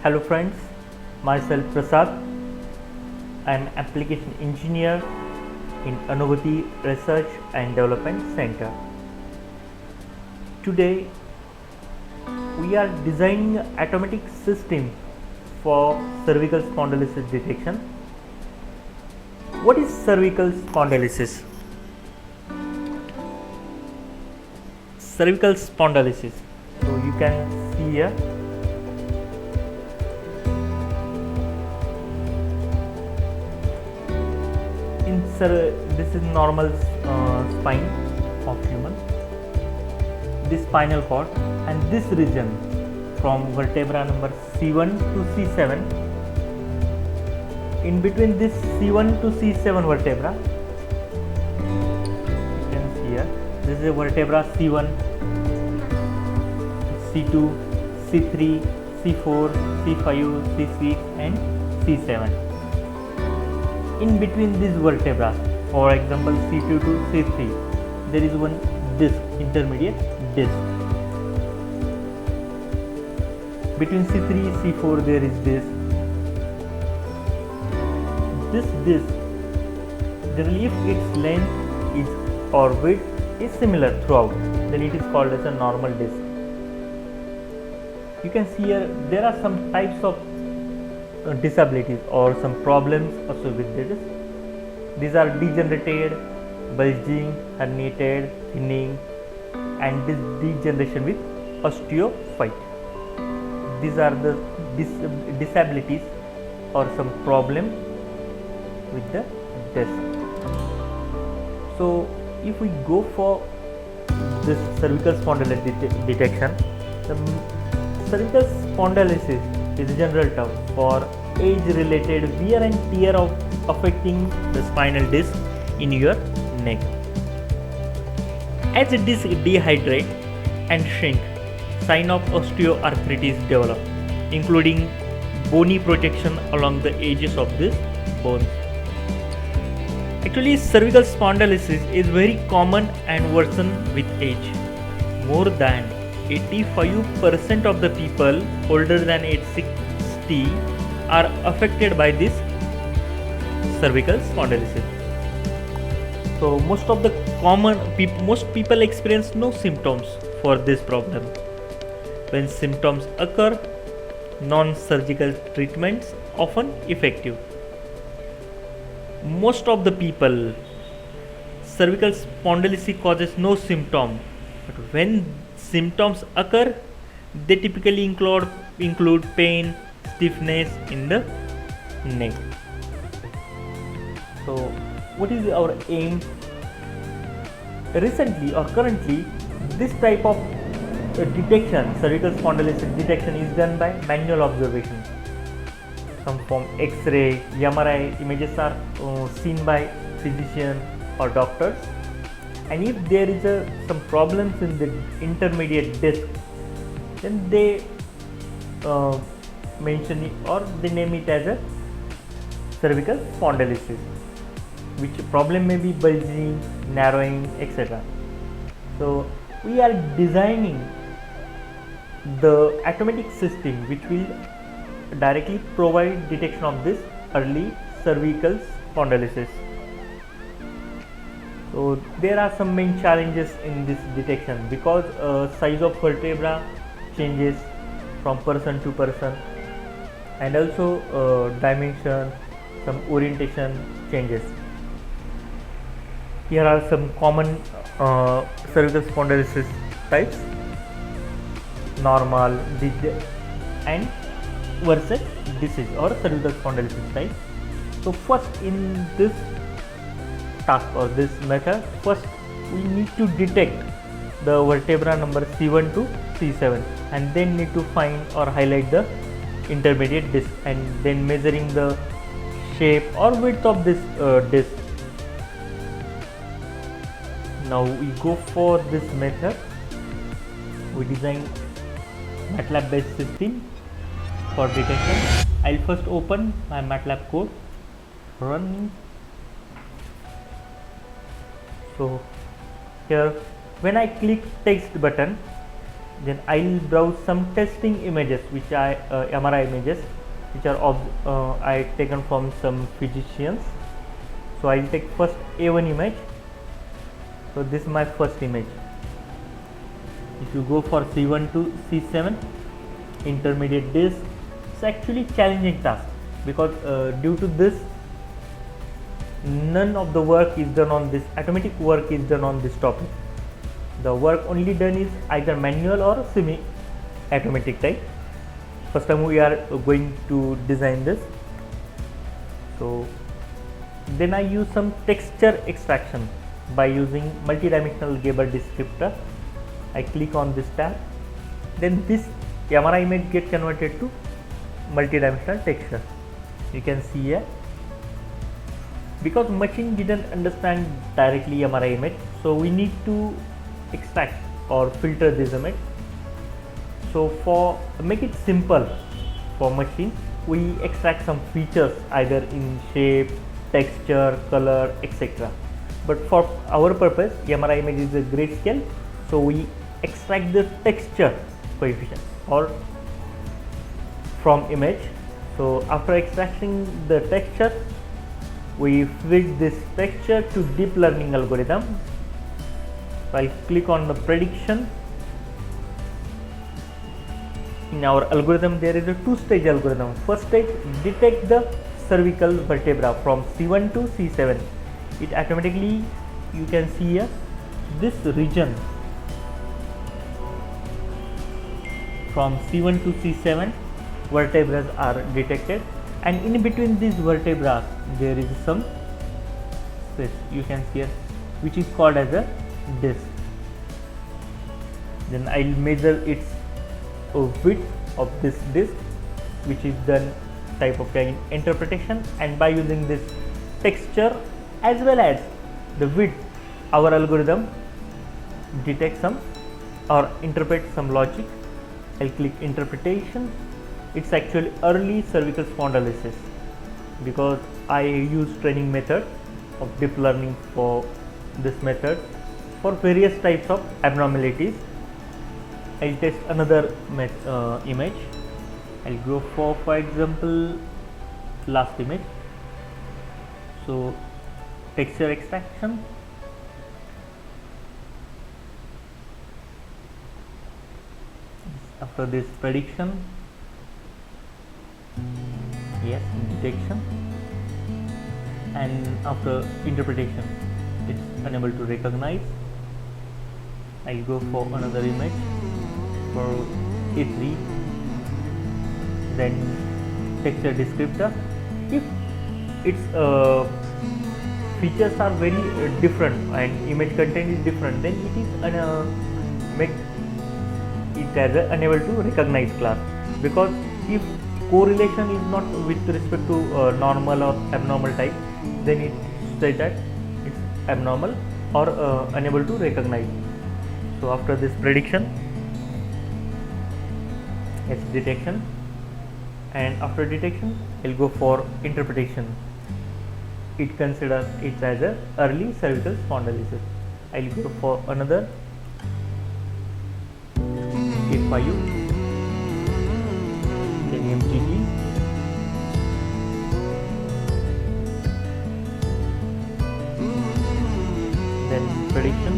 Hello friends, myself Prasad. I am application engineer in Anubhuti Research and Development Center. Today we are designing an automatic system for cervical spondylosis detection. What is cervical spondylosis? Cervical spondylosis. So you can see here. This is normal spine of human. This spinal cord and this region from vertebra number C1 to C7. In between this C1 to C7 vertebra, you can see here. This is a vertebra C1, C2, C3, C4, C5, C6, and C7. In between these vertebrae, for example C2 to C3, there is one disc, intermediate disc. Between C3 C4 there is this. This disc, generally if its length is or width is similar throughout, then it is called as a normal disc. You can see here there are some types of disabilities or some problems also with this. These are degenerated, bulging, herniated, thinning, and this degeneration with osteophyte. These are the disabilities or some problem with the disc. So if we go for this cervical spondylosis detection, the cervical spondylosis is a general term for age-related wear and tear of affecting the spinal disc in your neck. As the disc dehydrate and shrink, sign of osteoarthritis develop, including bony projection along the edges of this bones. Actually, cervical spondylosis is very common and worsen with age. More than 85% of the people older than age 60 are affected by this cervical spondylosis. So most people experience no symptoms for this problem. When symptoms occur, non-surgical treatments often effective. Most of the people, cervical spondylosis causes no symptom, but when symptoms occur, they typically include pain, stiffness in the neck. So what is our aim? Recently or currently, this type of detection, cervical spondylosis detection, is done by manual observation. Some from X-ray, MRI images are seen by physician or doctors. And if there is some problems in the intermediate disc, then they mention it or they name it as a cervical spondylosis, which problem may be bulging, narrowing, etc. So we are designing the automatic system which will directly provide detection of this early cervical spondylosis. So there are some main challenges in this detection because size of vertebra changes from person to person, and also dimension, some orientation changes. Here are some common cervical spondylosis types: normal, and versus disease or cervical spondylosis type. So first in this task or this method, first we need to detect the vertebra number C1 to C7 and then need to find or highlight the intermediate disc and then measuring the shape or width of this disc. Now we go for this method. We design MATLAB based system for detection. I'll first open my MATLAB code, run. So here when I click text button, Then I'll browse some testing images which I MRI images which are I taken from some physicians. So I'll take first A1 image. So this is my first image. If you go for C1 to C7 intermediate disc, it's actually challenging task because due to this none of the work is done on this, automatic work is done on this topic. The work only done is either manual or semi automatic type. First time we are going to design this. So then I use some texture extraction by using multidimensional Gabor descriptor. I click on this tab, then this MRI image get converted to multidimensional texture. You can see here, because machine didn't understand directly MRI image, so we need to extract or filter this image. So for make it simple for machine, we extract some features either in shape, texture, color, etc. But for our purpose, MRI image is a grayscale, so we extract the texture coefficient or from image. So after extracting the texture, we feed this texture to deep learning algorithm. So I'll click on the prediction. In our algorithm, there is a two-stage algorithm. First stage, detect the cervical vertebra from C1 to C7. It automatically, you can see here, this region from C1 to C7 vertebrae are detected, and in between these vertebrae there is some space, you can see here, which is called as a disc. Then I'll measure its width of this disc, which is done type of interpretation, and by using this texture as well as the width, our algorithm detects some or interpret some logic. I'll click interpretation. It's actually early cervical spondylosis because I use training method of deep learning for this method for various types of abnormalities. I'll test another image. I'll go for example last image. So texture extraction. After this prediction, yes, detection, and after interpretation, it's unable to recognize. I'll go for another image for A3, then texture descriptor. If its features are very different and image content is different, then it is make it as a unable to recognize class, because if correlation is not with respect to normal or abnormal type, then it says that it's abnormal or unable to recognize. So after this prediction, it's detection, and after detection we'll go for interpretation. It considers it as a early cervical spondylosis. I'll go for another A5, then MGD, then prediction,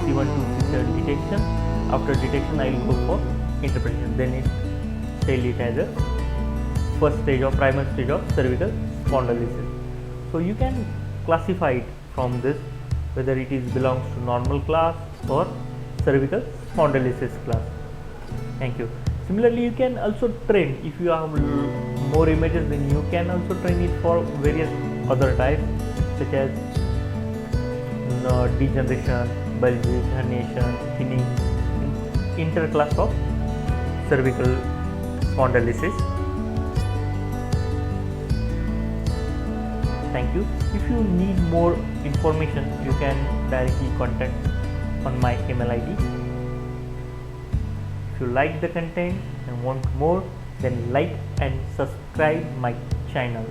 C1 to C7 detection. After detection, I will go for interpretation. Then it tell it as a first stage or primary stage of cervical spondylosis. So you can classify it from this, whether it is belongs to normal class or cervical spondylosis class. Thank you. Similarly, you can also train, if you have more images, then you can also train it for various other types such as degeneration, bulging, herniation, thinning, interclass of cervical spondylosis. Thank you. If you need more information, you can directly contact on my email ID. If you like the content and want more, then like and subscribe my channel.